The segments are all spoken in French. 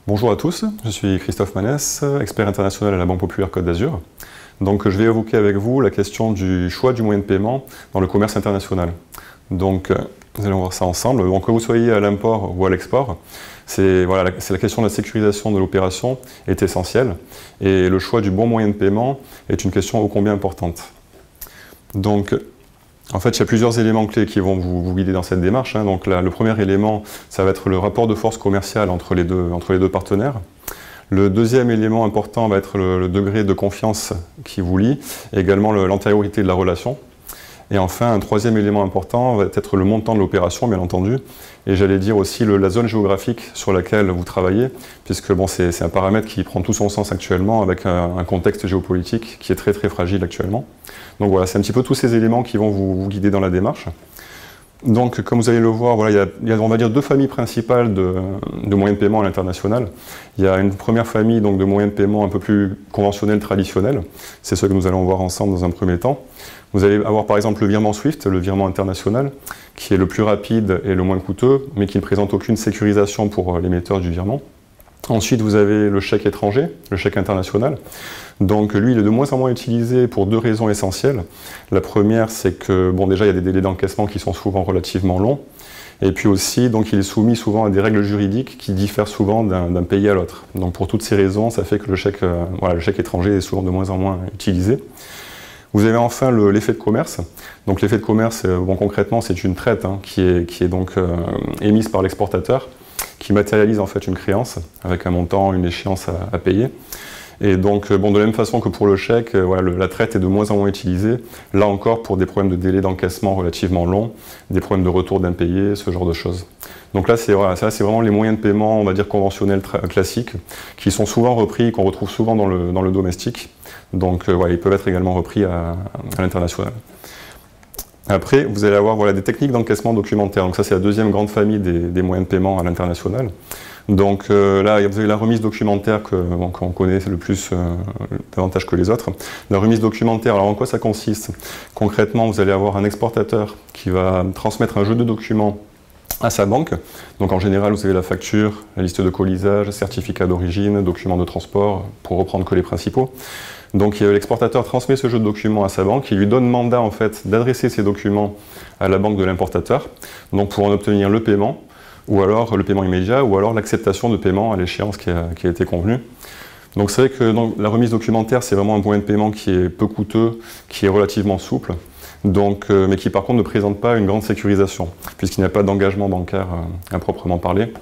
Bonjour à tous, je suis Christophe Manès, expert international à la Banque Populaire Côte d'Azur. Donc je vais évoquer avec vous la question du choix du moyen de paiement dans le commerce international. Donc nous allons voir ça ensemble. Donc que vous soyez à l'import ou à l'export, c'est la question de la sécurisation de l'opération est essentielle et le choix du bon moyen de paiement est une question ô combien importante. Donc en fait, il y a plusieurs éléments clés qui vont vous guider dans cette démarche. Donc là, le premier élément, ça va être le rapport de force commerciale entre les deux partenaires. Le deuxième élément important va être le degré de confiance qui vous lie, et également l'antériorité de la relation. Et enfin, un troisième élément important va être le montant de l'opération, bien entendu, et j'allais dire aussi la zone géographique sur laquelle vous travaillez, puisque bon, c'est un paramètre qui prend tout son sens actuellement avec un contexte géopolitique qui est très très fragile actuellement. Donc voilà, c'est un petit peu tous ces éléments qui vont vous guider dans la démarche. Donc, comme vous allez le voir, voilà, il y a on va dire deux familles principales de moyens de paiement à l'international. Il y a une première famille donc, de moyens de paiement un peu plus conventionnels, traditionnels. C'est ce que nous allons voir ensemble dans un premier temps. Vous allez avoir par exemple le virement SWIFT, le virement international, qui est le plus rapide et le moins coûteux, mais qui ne présente aucune sécurisation pour l'émetteur du virement. Ensuite, vous avez le chèque étranger, le chèque international. Donc lui, il est de moins en moins utilisé pour deux raisons essentielles. La première, c'est que, bon, déjà, il y a des délais d'encaissement qui sont souvent relativement longs. Et puis aussi, donc, il est soumis souvent à des règles juridiques qui diffèrent souvent d'un pays à l'autre. Donc pour toutes ces raisons, ça fait que le chèque étranger est souvent de moins en moins utilisé. Vous avez enfin l'effet de commerce. Donc l'effet de commerce, bon, concrètement, c'est une traite qui est donc émise par l'exportateur, qui matérialise en fait une créance avec un montant, une échéance à payer. Et donc, bon, de la même façon que pour le chèque, la traite est de moins en moins utilisée, là encore pour des problèmes de délai d'encaissement relativement longs, des problèmes de retour d'impayés, ce genre de choses. Donc là, c'est vraiment les moyens de paiement, on va dire conventionnels classiques, qui sont souvent repris, qu'on retrouve souvent dans le domestique. Donc ils peuvent être également repris à l'international. Après, vous allez avoir des techniques d'encaissement documentaire. Donc ça, c'est la deuxième grande famille des moyens de paiement à l'international. Donc là, vous avez la remise documentaire qu'on connaît le plus davantage que les autres. La remise documentaire, alors en quoi ça consiste? Concrètement, vous allez avoir un exportateur qui va transmettre un jeu de documents à sa banque. Donc en général, vous avez la facture, la liste de colisage, certificat d'origine, documents de transport, pour reprendre que les principaux. Donc l'exportateur transmet ce jeu de documents à sa banque, il lui donne mandat en fait d'adresser ces documents à la banque de l'importateur, donc pour en obtenir le paiement, ou alors le paiement immédiat, ou alors l'acceptation de paiement à l'échéance qui a été convenue. Donc c'est vrai que la remise documentaire, c'est vraiment un moyen de paiement qui est peu coûteux, qui est relativement souple, mais qui par contre ne présente pas une grande sécurisation, puisqu'il n'y a pas d'engagement bancaire à proprement parler.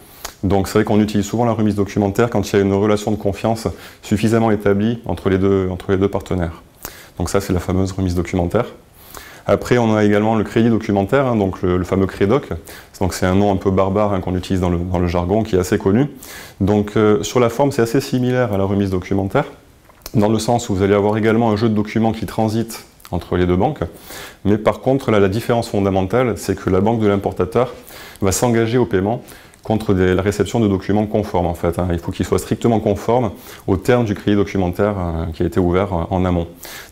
Donc c'est vrai qu'on utilise souvent la remise documentaire quand il y a une relation de confiance suffisamment établie entre les deux partenaires. Donc ça, c'est la fameuse remise documentaire. Après, on a également le crédit documentaire, donc le fameux CREDOC. Donc c'est un nom un peu barbare qu'on utilise dans le jargon, qui est assez connu. Donc sur la forme, c'est assez similaire à la remise documentaire, dans le sens où vous allez avoir également un jeu de documents qui transite entre les deux banques. Mais par contre, là, la différence fondamentale, c'est que la banque de l'importateur va s'engager au paiement contre la réception de documents conformes en fait. Il faut qu'ils soient strictement conformes au terme du crédit documentaire qui a été ouvert en amont.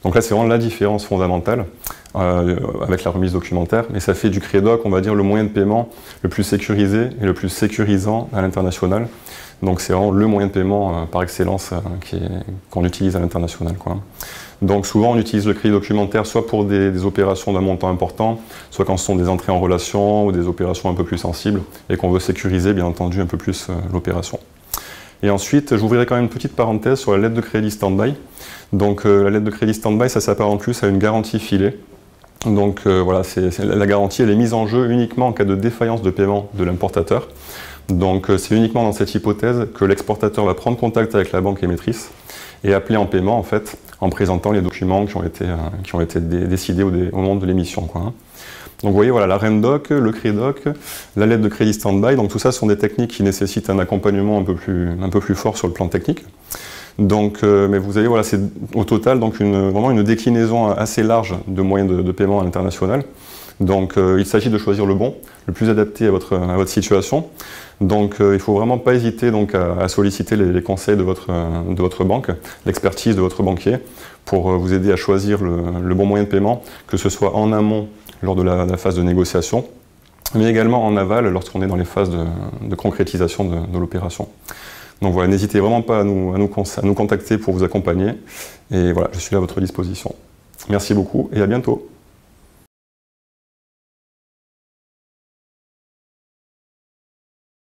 Donc là, c'est vraiment la différence fondamentale avec la remise documentaire, et ça fait du CREDOC, on va dire, le moyen de paiement le plus sécurisé et le plus sécurisant à l'international. Donc c'est vraiment le moyen de paiement par excellence qu'on utilise à l'international, quoi. Donc souvent on utilise le crédit documentaire soit pour des opérations d'un montant important, soit quand ce sont des entrées en relation ou des opérations un peu plus sensibles et qu'on veut sécuriser bien entendu un peu plus l'opération. Et ensuite, j'ouvrirai quand même une petite parenthèse sur la lettre de crédit stand-by. Donc la lettre de crédit stand-by, ça s'apparente plus à une garantie filée. Donc la garantie, elle est mise en jeu uniquement en cas de défaillance de paiement de l'importateur. Donc c'est uniquement dans cette hypothèse que l'exportateur va prendre contact avec la banque émettrice et appeler en paiement en fait, en présentant les documents qui ont été décidés au moment de l'émission, quoi. Donc vous voyez, voilà, la REMDOC, le CREDOC, la lettre de crédit stand-by, donc tout ça sont des techniques qui nécessitent un accompagnement un peu plus fort sur le plan technique. Donc, mais vous avez, voilà, c'est au total donc vraiment une déclinaison assez large de moyens de paiement à l'international. Donc il s'agit de choisir le bon, le plus adapté à votre situation. Donc il ne faut vraiment pas hésiter donc, à solliciter les conseils de votre banque, l'expertise de votre banquier, pour vous aider à choisir le bon moyen de paiement, que ce soit en amont lors de la phase de négociation, mais également en aval lorsqu'on est dans les phases de concrétisation de l'opération. Donc voilà, n'hésitez vraiment pas à nous contacter pour vous accompagner. Et voilà, je suis là à votre disposition. Merci beaucoup et à bientôt.